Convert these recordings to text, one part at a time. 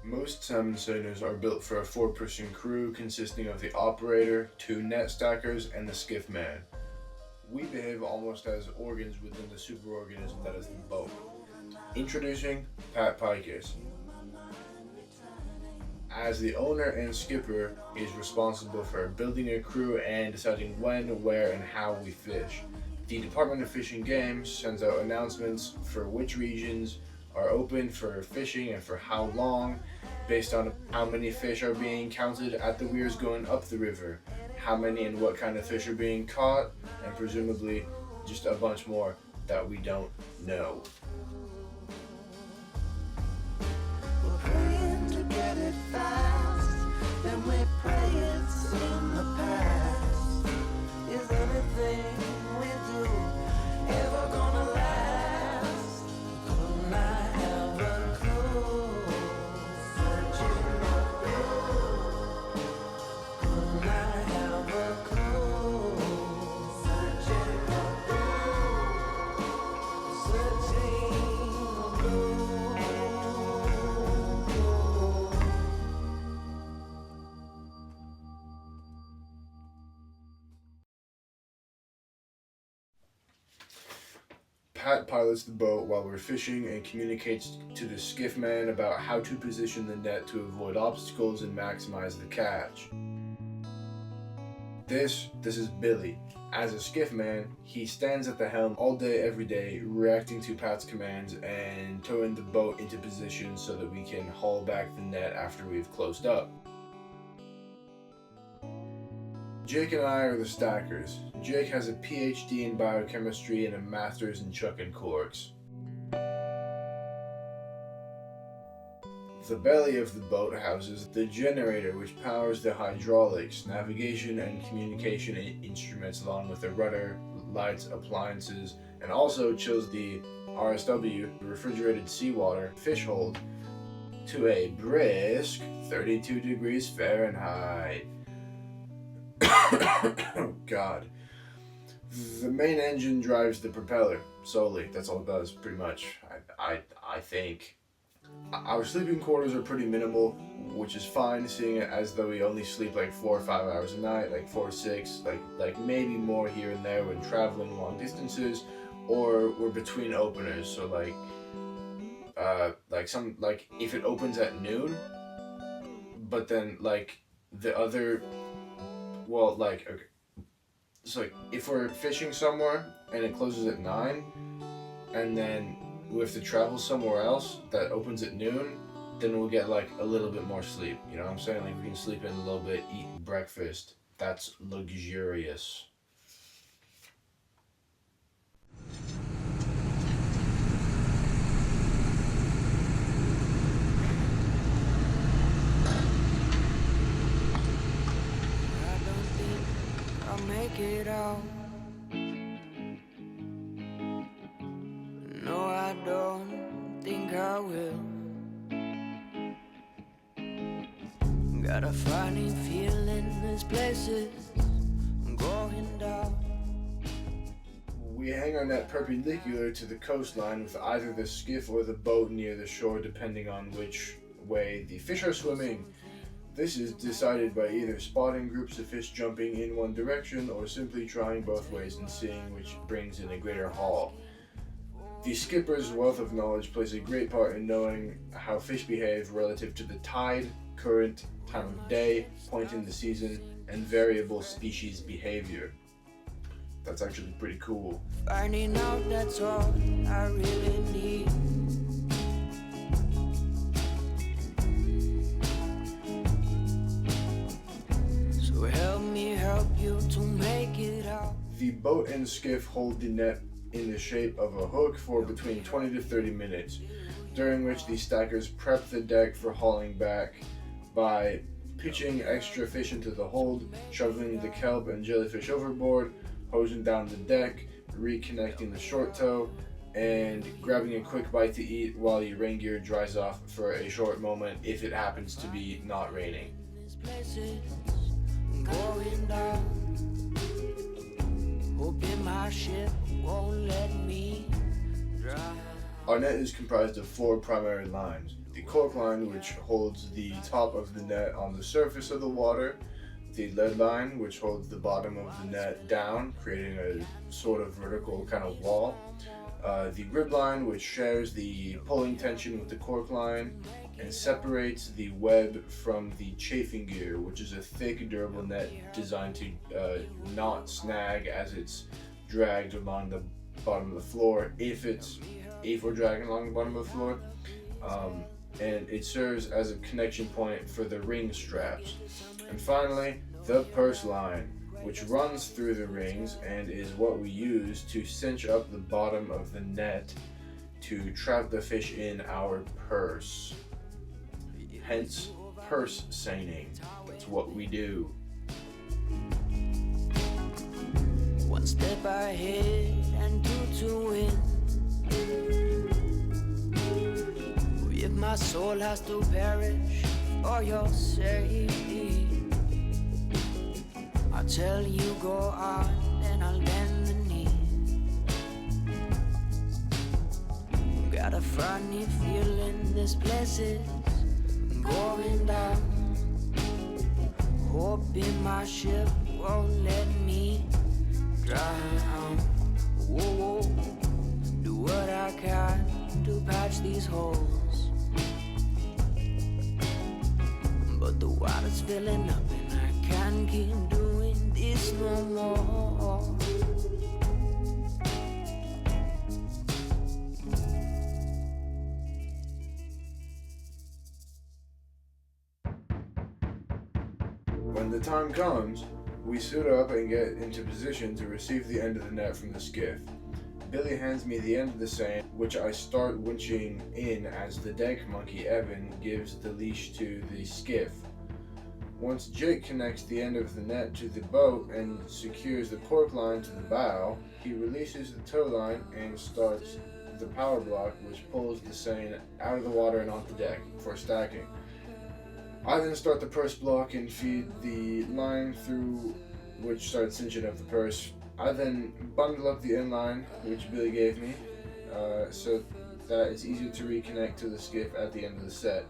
Most salmon seiners are built for a 4-person crew consisting of the operator, 2 net stackers, and the skiff man. We behave almost as organs within the superorganism that is the boat. Introducing Pat Pikus. As the owner and skipper, he is responsible for building a crew and deciding when, where, and how we fish. The Department of Fish and Game sends out announcements for which regions are open for fishing and for how long, based on how many fish are being counted at the weirs going up the river, how many and what kind of fish are being caught, and presumably just a bunch more that we don't know. We're praying to get it fast, then we pray it's in the past. Is anything we do ever gonna last? Couldn't I have a clue? Searching the blue. Couldn't I have a clue? Searching the blue. Searching the blue. Pat pilots the boat while we're fishing and communicates to the skiff man about how to position the net to avoid obstacles and maximize the catch. This is Billy. As a skiff man, he stands at the helm all day every day, reacting to Pat's commands and towing the boat into position so that we can haul back the net after we've closed up. Jake and I are the stackers. Jake has a PhD in biochemistry and a master's in chucking corks. The belly of the boat houses the generator which powers the hydraulics, navigation and communication instruments along with the rudder, lights, appliances, and also chills the RSW, refrigerated seawater, fish hold to a brisk 32 degrees Fahrenheit. Oh God. The main engine drives the propeller solely. That's all it does, pretty much. I think. Our sleeping quarters are pretty minimal, which is fine, seeing it as though we only sleep like 4 or 5 hours a night, like 4 or 6, like maybe more here and there when traveling long distances, or we're between openers. So like if it opens at noon, but then like the other. Well, like, okay. So, like, if we're fishing somewhere and it closes at 9, and then we have to travel somewhere else that opens at noon, then we'll get, like, a little bit more sleep. You know what I'm saying? Like, we can sleep in a little bit, eat breakfast. That's luxurious. Make it out. No, I don't think I will. Got a funny feeling this place is going down. We hang our net perpendicular to the coastline with either the skiff or the boat near the shore, depending on which way the fish are swimming. This is decided by either spotting groups of fish jumping in one direction or simply trying both ways and seeing which brings in a greater haul. The skipper's wealth of knowledge plays a great part in knowing how fish behave relative to the tide, current, time of day, point in the season, and variable species behavior. That's actually pretty cool. Finding out, that's all I really need. To make it out. The boat and skiff hold the net in the shape of a hook for between 20 to 30 minutes, during which the stackers prep the deck for hauling back by pitching extra fish into the hold, shoveling the kelp and jellyfish overboard, hosing down the deck, reconnecting the short tow, and grabbing a quick bite to eat while your rain gear dries off for a short moment if it happens to be not raining. Going down. Hoping my ship won't let me drown. Our net is comprised of 4 primary lines. the cork line, which holds the top of the net on the surface of the water, the lead line, which holds the bottom of the net down, creating a sort of vertical kind of wall, the rib line, which shares the pulling tension with the cork line and separates the web from the chafing gear, which is a thick, durable net designed to not snag as it's dragged along the bottom of the floor, if we're dragging along the bottom of the floor. And it serves as a connection point for the ring straps. And finally, the purse line, which runs through the rings and is what we use to cinch up the bottom of the net to trap the fish in our purse. Hence, purse seining. That's what we do. One step ahead and two to win. If my soul has to perish for your sake, I'll tell you go on and I'll bend the knee. Got a funny feeling this place is going down. Hoping my ship won't let me drown. Whoa, whoa. Do what I can to patch these holes, but the water's filling up and I can't keep doing this no more. When the time comes, we suit up and get into position to receive the end of the net from the skiff. Billy hands me the end of the seine, which I start winching in as the deck monkey Evan gives the leash to the skiff. Once Jake connects the end of the net to the boat and secures the cork line to the bow, he releases the tow line and starts the power block, which pulls the seine out of the water and onto deck for stacking. I then start the purse block and feed the line through, which starts cinching up the purse. I then bundle up the end line, which Billy gave me, so that it's easier to reconnect to the skiff at the end of the set.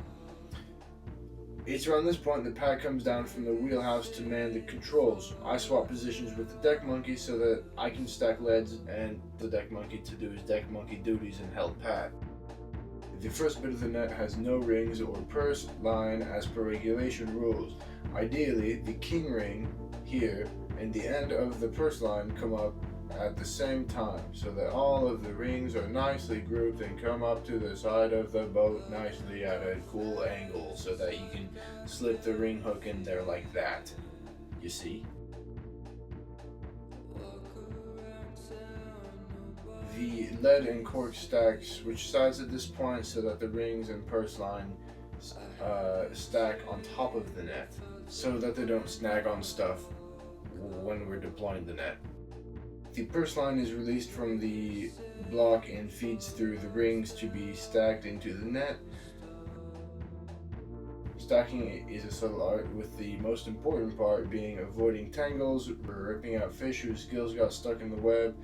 It's around this point that Pat comes down from the wheelhouse to man the controls. I swap positions with the deck monkey so that I can stack leads and the deck monkey to do his deck monkey duties and help Pat. The first bit of the net has no rings or purse line as per regulation rules. Ideally, the king ring here and the end of the purse line come up at the same time so that all of the rings are nicely grouped and come up to the side of the boat nicely at a cool angle so that you can slip the ring hook in there like that. You see? The lead and cork stacks switch sides at this point so that the rings and purse line stack on top of the net so that they don't snag on stuff when we're deploying the net. The purse line is released from the block and feeds through the rings to be stacked into the net. Stacking is a subtle art, with the most important part being avoiding tangles, ripping out fish whose gills got stuck in the web,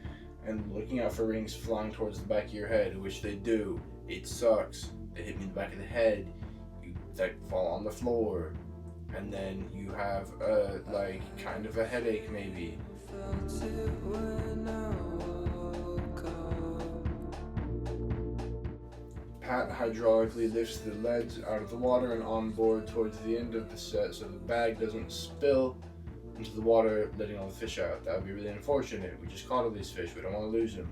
and looking out for rings flying towards the back of your head, which they do. It sucks. They hit me in the back of the head. You fall on the floor, and then you have kind of a headache maybe. Pat hydraulically lifts the leads out of the water and on board towards the end of the set so the bag doesn't spill into the water, letting all the fish out. That would be really unfortunate. We just caught all these fish. We don't want to lose them.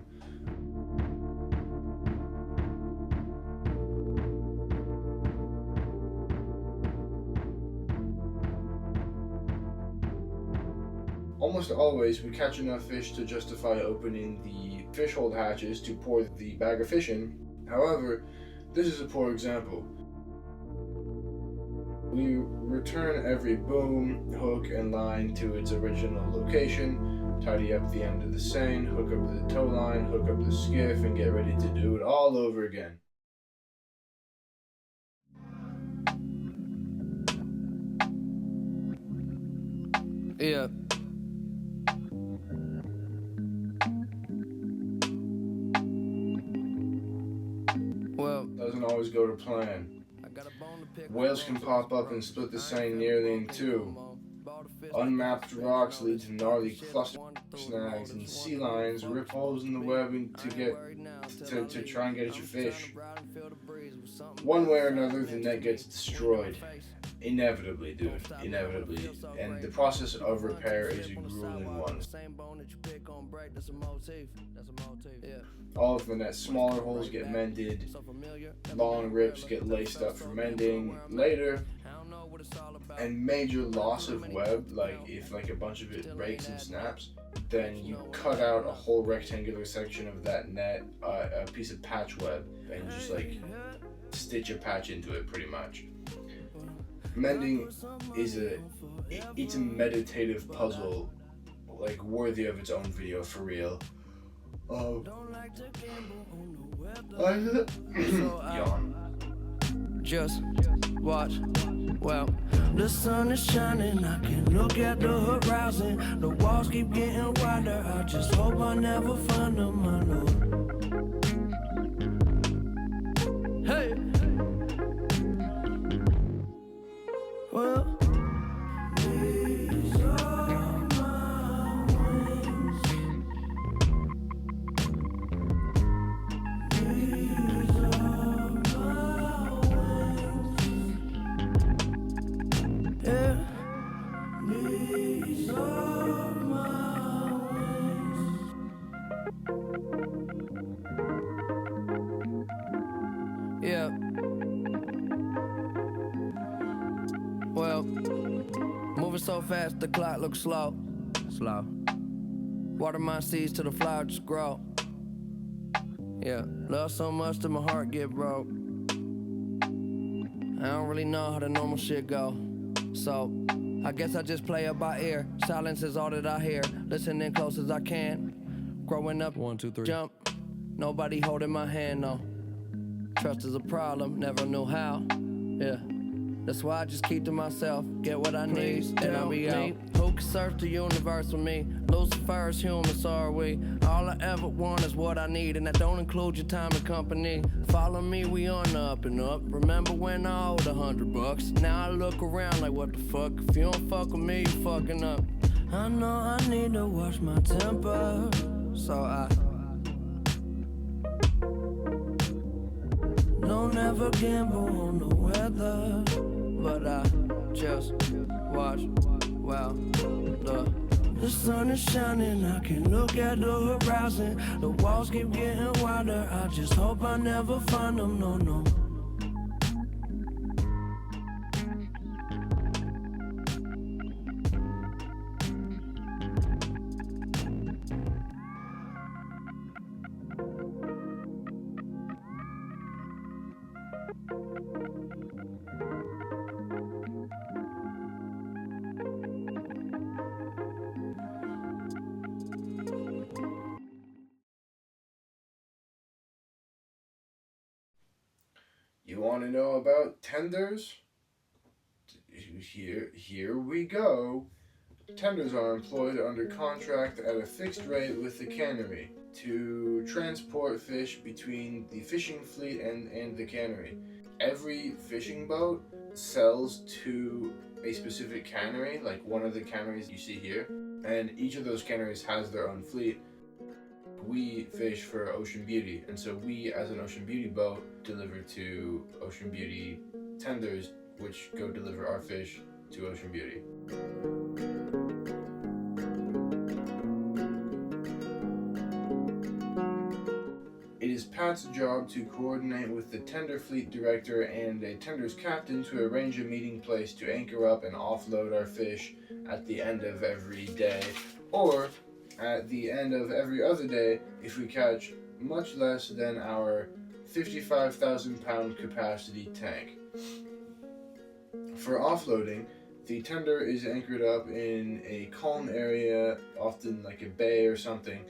Almost always, we catch enough fish to justify opening the fish hold hatches to pour the bag of fish in. However, this is a poor example. We return every boom, hook, and line to its original location, tidy up the end of the seine, hook up the tow line, hook up the skiff, and get ready to do it all over again. Yeah. Well, Doesn't always go to plan. Whales can pop up and split the Seining nearly in two. Unmapped rocks lead to gnarly cluster snags, and sea lions rip holes in the webbing to try and get at your fish. One way or another, the net gets destroyed. Inevitably, dude. Inevitably. And the process of repair is a grueling one. All of the net's smaller holes get mended. Long rips get laced up for mending later. And major loss of web, like if like a bunch of it breaks and snaps, then you cut out a whole rectangular section of that net, a piece of patch web, and just like stitch a patch into it pretty much. Mending is it's a meditative puzzle, like worthy of its own video for real. Yawn. Just watch. Well, the sun is shining, I can look at the horizon. The walls keep getting wider, I just hope I never find them, my lord. Hey! Well, these are my wings. These are my wings. Yeah, these are my wings. Yeah. Well, moving so fast the clock looks slow. Water my seeds till the flower just grow. Yeah, love so much that my heart get broke. I don't really know how the normal shit go. So, I guess I just play it by ear. Silence is all that I hear. Listening close as I can. Growing up, 1, 2, 3. Jump. Nobody holding my hand, no. Trust is a problem, never knew how. Yeah. That's why I just keep to myself, get what I need, and I'll be out. Who can search the universe with me? Lucifer's human, so are we. All I ever want is what I need, and that don't include your time and company. Follow me, we on the up and up. Remember when I owed $100? Now I look around like, what the fuck? If you don't fuck with me, you fucking up. I know I need to watch my temper, so I don't ever gamble on the weather. But I just watch, wow, the sun is shining, I can look at the horizon. The walls keep getting wider, I just hope I never find them, no. You want to know about tenders? Here we go. Tenders are employed under contract at a fixed rate with the cannery to transport fish between the fishing fleet and the cannery. Every fishing boat sells to a specific cannery, like one of the canneries you see here, and each of those canneries has their own fleet. We fish for Ocean Beauty, and so we, as an Ocean Beauty boat, deliver to Ocean Beauty tenders, which go deliver our fish to Ocean Beauty. It is Pat's job to coordinate with the tender fleet director and a tender's captain to arrange a meeting place to anchor up and offload our fish at the end of every day, or at the end of every other day if we catch much less than our 55,000 pound capacity tank. For offloading, the tender is anchored up in a calm area, often like a bay or something,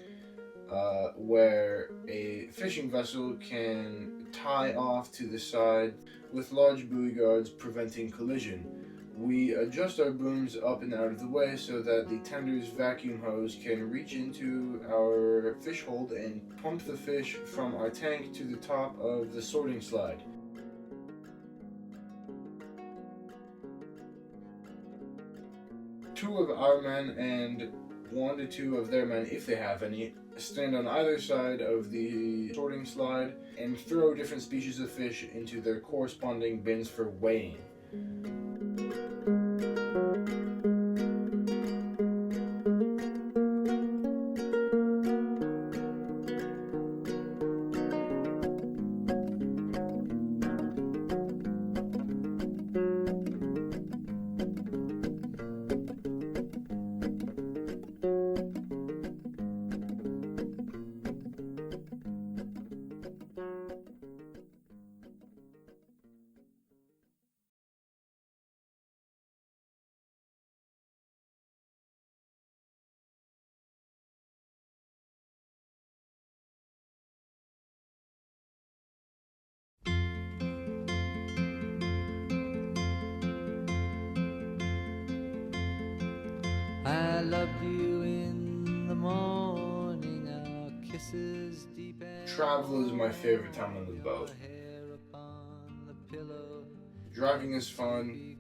where a fishing vessel can tie off to the side with large buoy guards preventing collision. We adjust our booms up and out of the way so that the tender's vacuum hose can reach into our fish hold and pump the fish from our tank to the top of the sorting slide. 2 of our men and 1 to 2 of their men, if they have any, stand on either side of the sorting slide and throw different species of fish into their corresponding bins for weighing. I loved you in the morning, our kisses deep and Travel is my favorite time on the boat. hair upon the pillow. Driving is fun,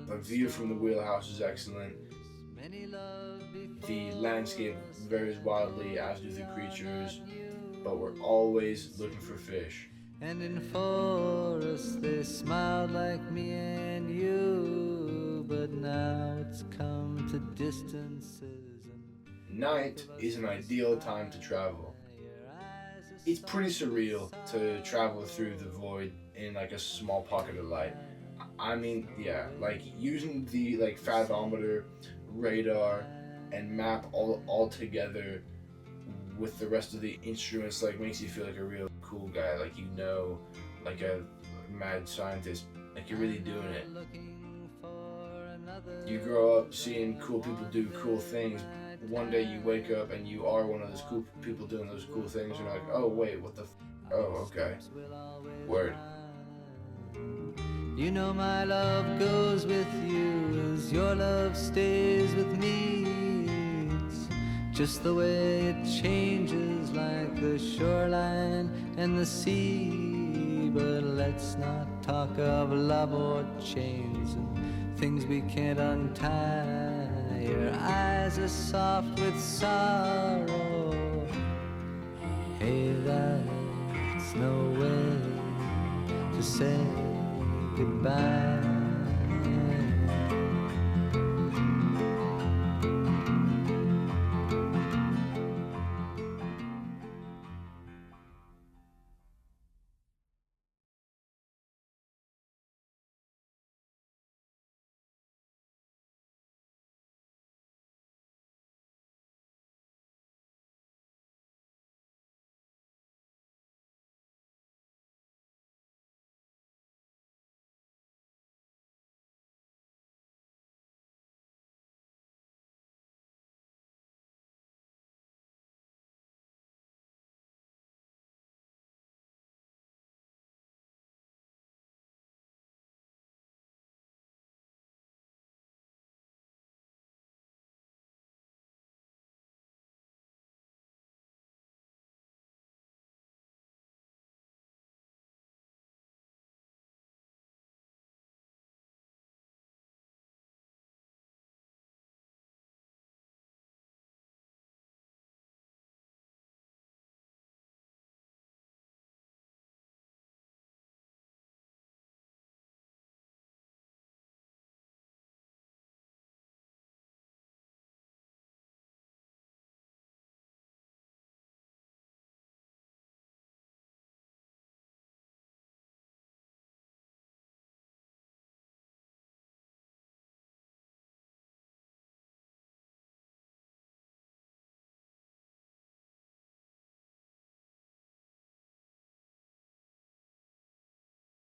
the view from the wheelhouse is excellent, Many love the landscape varies wildly as do the creatures, but we're always looking for fish. and in forests they smiled like me and you, but now it's come to distances and Night is an ideal time to travel. It's pretty surreal to travel through the void in like a small pocket of light. I mean, yeah, like using the like fathometer, radar, and map all together with the rest of the instruments like makes you feel like a real cool guy, like you know, like a mad scientist, like you're really doing it. looking for another. You grow up seeing cool people do cool things. One day you wake up and you are one of those cool people doing those cool things. You're like, oh wait, what the? Oh, okay. Word. You know my love goes with you as your love stays with me. It's just the way it changes like the shoreline and the sea. But let's not talk of love or chains and things we can't untie. Your eyes are soft with sorrow. Hey, that's no way to say goodbye.